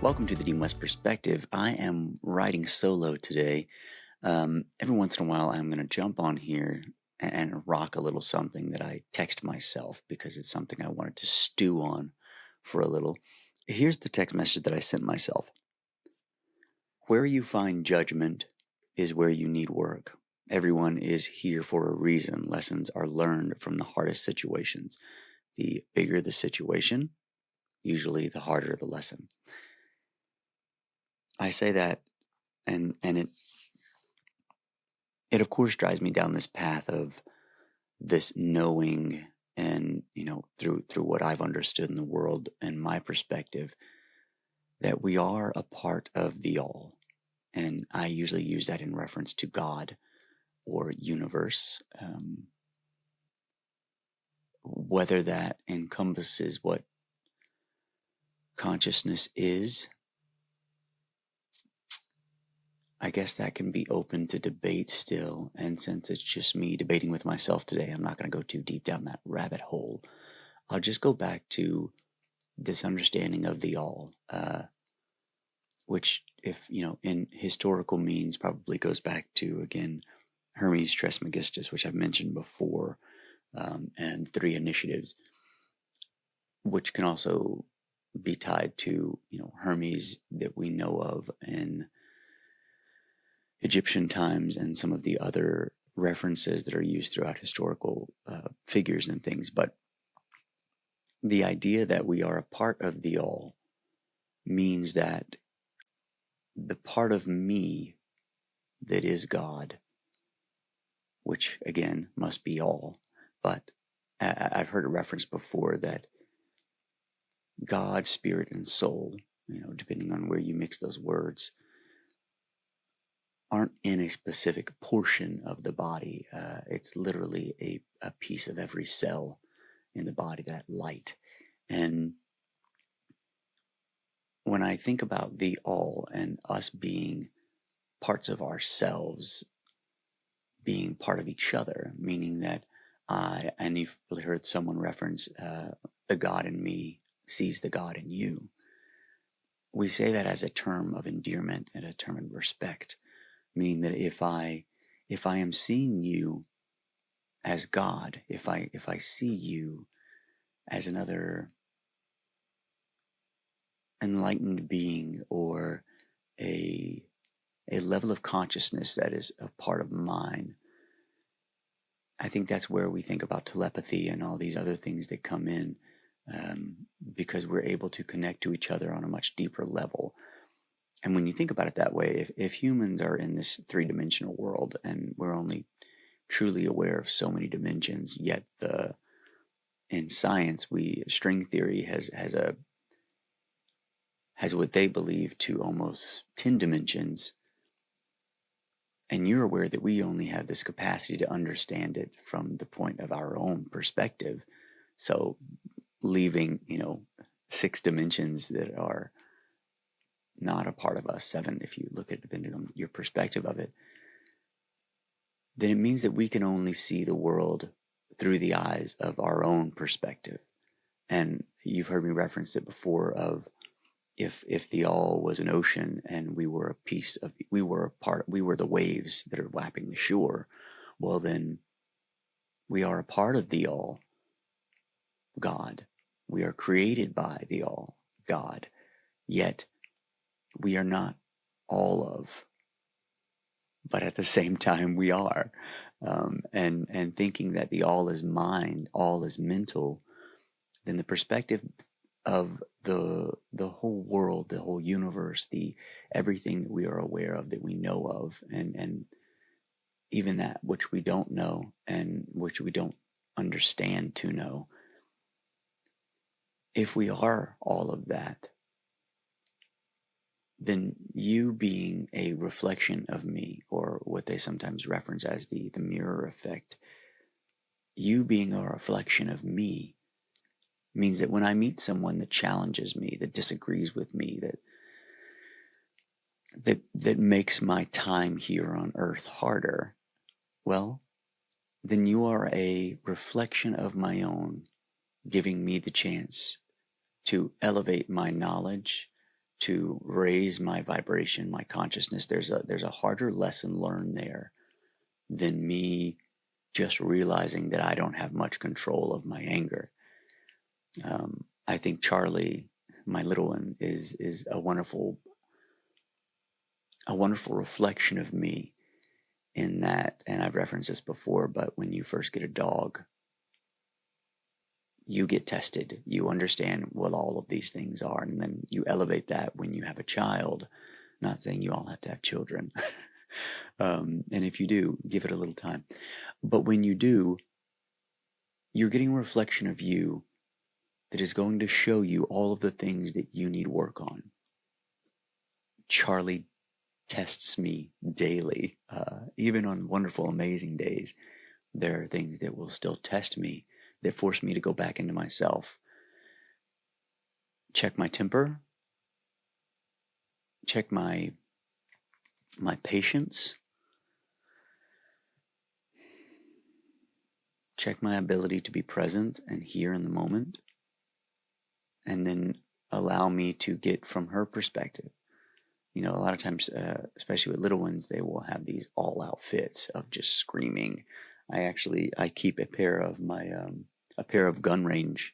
Welcome to the Dean West Perspective. I am riding solo today. Every once in a while, I'm going to jump on here and rock a little something that I text myself because it's something I wanted to stew on for a little. Here's the text message that I sent myself. Where you find judgment is where you need work. Everyone is here for a reason. Lessons are learned from the hardest situations. The bigger the situation, usually the harder the lesson. I say that and it of course drives me down this path of this knowing and through what I've understood in the world and my perspective that we are a part of the all. And I usually use that in reference to God or universe, whether that encompasses what consciousness is. I guess that can be open to debate still. And since it's just me debating with myself today, I'm not going to go too deep down that rabbit hole. I'll just go back to this understanding of the all, which, if in historical means, probably goes back to again Hermes Trismegistus, which I've mentioned before, and three initiatives, which can also be tied to Hermes that we know of in Egyptian times and some of the other references that are used throughout historical figures and things. But the idea that we are a part of the all means that the part of me that is God, which again must be all, but I've heard a reference before that God, spirit, and soul, depending on where you mix those words, aren't in a specific portion of the body. It's literally a piece of every cell in the body, that light. And when I think about the all and us being parts of ourselves, being part of each other, meaning that and you've probably heard someone reference the God in me sees the God in you. We say that as a term of endearment and a term of respect, meaning that if I am seeing you as God, if I see you as another enlightened being or a level of consciousness that is a part of mine, I think that's where we think about telepathy and all these other things that come in, because we're able to connect to each other on a much deeper level. And when you think about it that way, if humans are in this three-dimensional world and we're only truly aware of so many dimensions, yet in science, string theory has what they believe to almost 10 dimensions, and you're aware that we only have this capacity to understand it from the point of our own perspective. So leaving, 6 dimensions that are not a part of us, 7 if you look at it depending on your perspective of it, then it means that we can only see the world through the eyes of our own perspective. And you've heard me reference it before of if the all was an ocean and we were we were the waves that are lapping the shore, well then we are a part of the all, God. We are created by the all, God. Yet we are not all of, but at the same time we are. And thinking that the all is mind, all is mental, then the perspective of the whole world, the whole universe, the everything that we are aware of, that we know of, and even that which we don't know and which we don't understand to know. If we are all of that, then you being a reflection of me, or what they sometimes reference as the mirror effect, you being a reflection of me means that when I meet someone that challenges me, that disagrees with me, that makes my time here on earth harder, well, then you are a reflection of my own, giving me the chance to elevate my knowledge, to raise my vibration, my consciousness. There's a harder lesson learned there than me just realizing that I don't have much control of my anger. I think Charlie, my little one, is a wonderful reflection of me in that, and I've referenced this before, but when you first get a dog, you get tested. You understand what all of these things are, and then you elevate that when you have a child. Not saying you all have to have children. And if you do, give it a little time. But when you do, you're getting a reflection of you that is going to show you all of the things that you need work on. Charlie tests me daily. Even on wonderful, amazing days, there are things that will still test me, that force me to go back into myself. Check my temper, check my patience, check my ability to be present and here in the moment, and then allow me to get from her perspective. You know, a lot of times, especially with little ones, they will have these all-out fits of just screaming. I keep a pair of gun range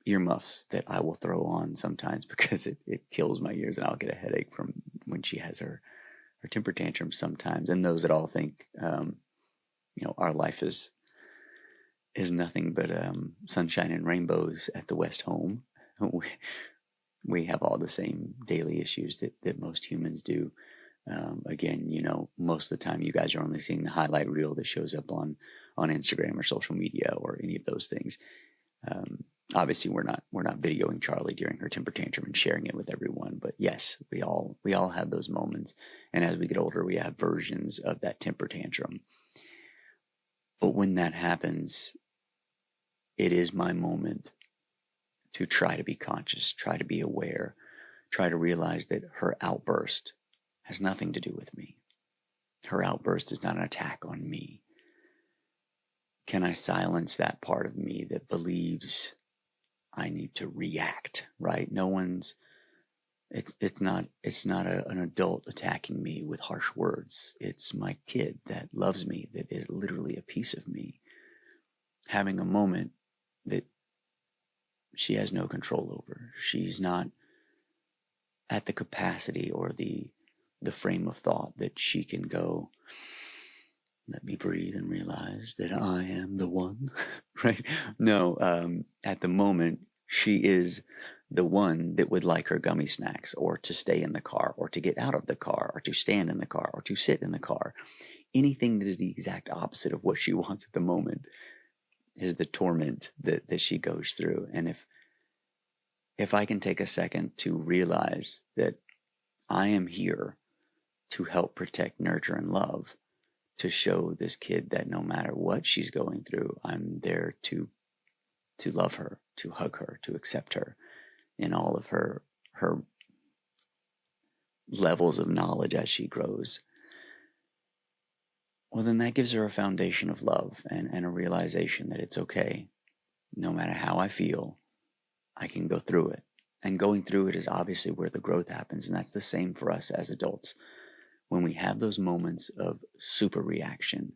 earmuffs that I will throw on sometimes because it kills my ears, and I'll get a headache from when she has her temper tantrums sometimes. And those that all think, our life is nothing but sunshine and rainbows at the West home. We have all the same daily issues that most humans do. Again, most of the time you guys are only seeing the highlight reel that shows up on Instagram or social media or any of those things. Obviously, we're not videoing Charlie during her temper tantrum and sharing it with everyone. But yes, we all have those moments, and as we get older, we have versions of that temper tantrum. But when that happens, it is my moment to try to be conscious, try to be aware, try to realize that her outburst has nothing to do with me. Her outburst is not an attack on me. Can I silence that part of me that believes I need to react, right? It's not an adult attacking me with harsh words. It's my kid that loves me, that is literally a piece of me, having a moment that she has no control over. She's not at the capacity or the frame of thought that she can go, let me breathe and realize that I am the one, right? No, at the moment, she is the one that would like her gummy snacks, or to stay in the car, or to get out of the car, or to stand in the car, or to sit in the car. Anything that is the exact opposite of what she wants at the moment is the torment that she goes through. And if I can take a second to realize that I am here to help protect, nurture, and love, to show this kid that no matter what she's going through, I'm there to love her, to hug her, to accept her in all of her levels of knowledge as she grows. Well, then that gives her a foundation of love and a realization that it's okay. No matter how I feel, I can go through it. And going through it is obviously where the growth happens. And that's the same for us as adults. When we have those moments of super reaction,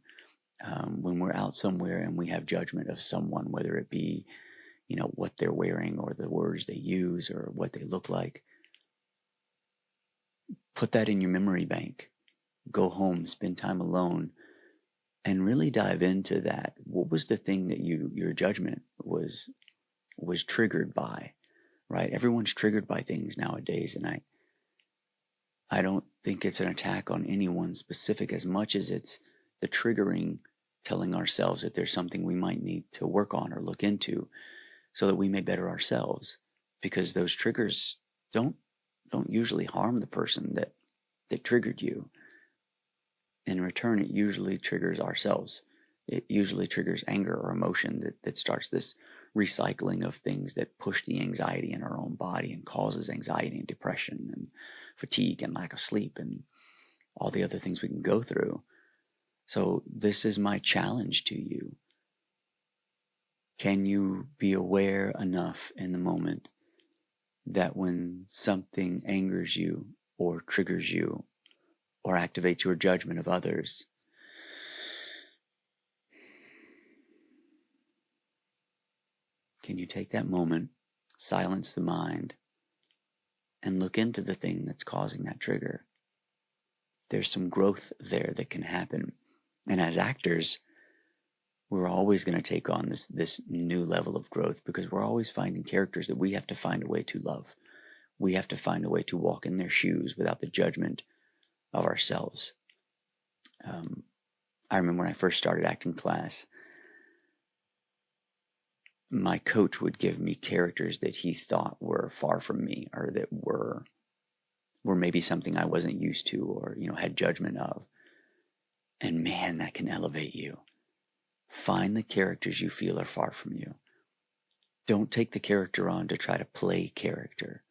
when we're out somewhere and we have judgment of someone, whether it be, what they're wearing or the words they use or what they look like, put that in your memory bank. Go home, spend time alone, and really dive into that. What was the thing that your judgment was triggered by, right? Everyone's triggered by things nowadays, and I don't think it's an attack on anyone specific as much as it's the triggering, telling ourselves that there's something we might need to work on or look into so that we may better ourselves, because those triggers don't usually harm the person that triggered you. In return, it usually triggers ourselves. It usually triggers anger or emotion that starts this recycling of things that push the anxiety in our own body and causes anxiety and depression and fatigue and lack of sleep and all the other things we can go through. So this is my challenge to you. Can you be aware enough in the moment that when something angers you or triggers you or activates your judgment of others, can you take that moment, silence the mind, and look into the thing that's causing that trigger? There's some growth there that can happen. And as actors, we're always going to take on this new level of growth because we're always finding characters that we have to find a way to love. We have to find a way to walk in their shoes without the judgment of ourselves. I remember when I first started acting class, my coach would give me characters that he thought were far from me or that were maybe something I wasn't used to or, had judgment of. And man, that can elevate you. Find the characters you feel are far from you. Don't take the character on to try to play character.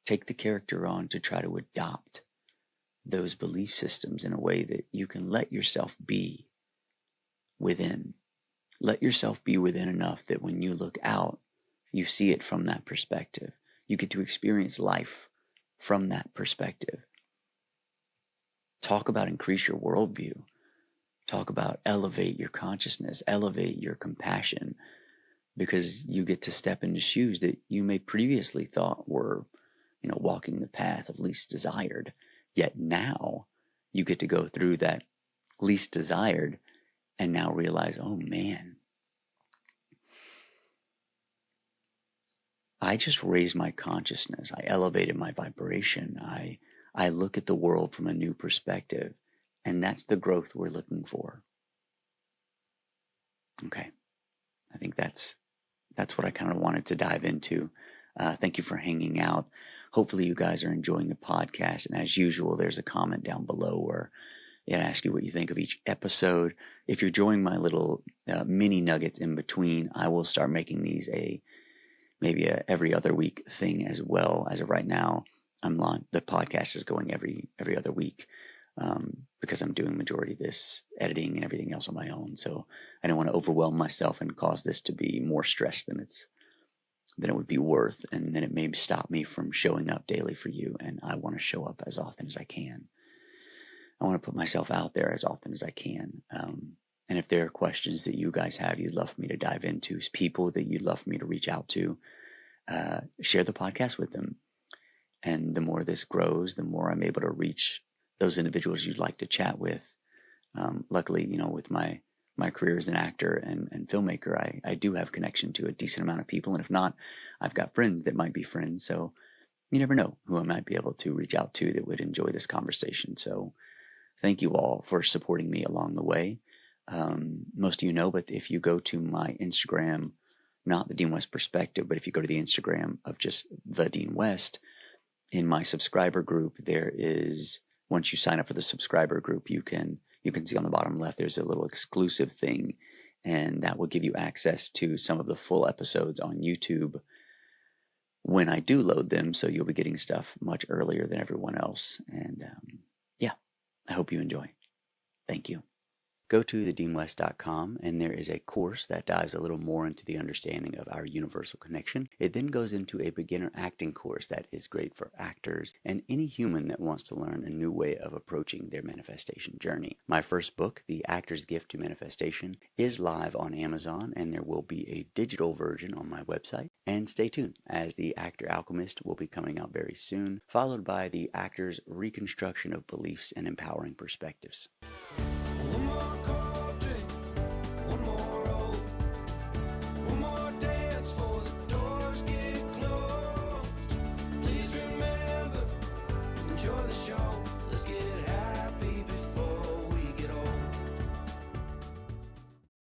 Take the character on to try to adopt those belief systems in a way that you can let yourself be within. Let yourself be within enough that when you look out, you see it from that perspective. You get to experience life from that perspective. Talk about increase your worldview. Talk about elevate your consciousness, elevate your compassion, because you get to step into shoes that you may previously thought were, walking the path of least desired. Yet now you get to go through that least desired and now realize, oh man, I just raised my consciousness. I elevated my vibration. I look at the world from a new perspective. And that's the growth we're looking for. Okay. I think that's what I kind of wanted to dive into. Thank you for hanging out. Hopefully you guys are enjoying the podcast. And as usual, there's a comment down below where I ask you what you think of each episode. If you're enjoying my little mini nuggets in between, I will start making these maybe a every other week thing as well. As of right now, the podcast is going every other week because I'm doing majority of this editing and everything else on my own. So I don't want to overwhelm myself and cause this to be more stress than it would be worth, and then it may stop me from showing up daily for you. And I want to show up as often as I can. I want to put myself out there as often as I can. And if there are questions that you guys have, you'd love for me to dive into, people that you'd love for me to reach out to, share the podcast with them. And the more this grows, the more I'm able to reach those individuals you'd like to chat with. Luckily, with my career as an actor and filmmaker, I do have connection to a decent amount of people. And if not, I've got friends that might be friends. So you never know who I might be able to reach out to that would enjoy this conversation. So thank you all for supporting me along the way. Most of you know, but if you go to my Instagram, not the Dean West Perspective, but if you go to the Instagram of just the Dean West, in my subscriber group, there is, once you sign up for the subscriber group, you can see on the bottom left, there's a little exclusive thing, and that will give you access to some of the full episodes on YouTube when I do load them. So you'll be getting stuff much earlier than everyone else. And I hope you enjoy. Thank you. Go to thedeanwest.com, and there is a course that dives a little more into the understanding of our universal connection. It then goes into a beginner acting course that is great for actors and any human that wants to learn a new way of approaching their manifestation journey. My first book, The Actor's Gift to Manifestation, is live on Amazon, and there will be a digital version on my website. And stay tuned, as The Actor Alchemist will be coming out very soon, followed by The Actor's Reconstruction of Beliefs and Empowering Perspectives.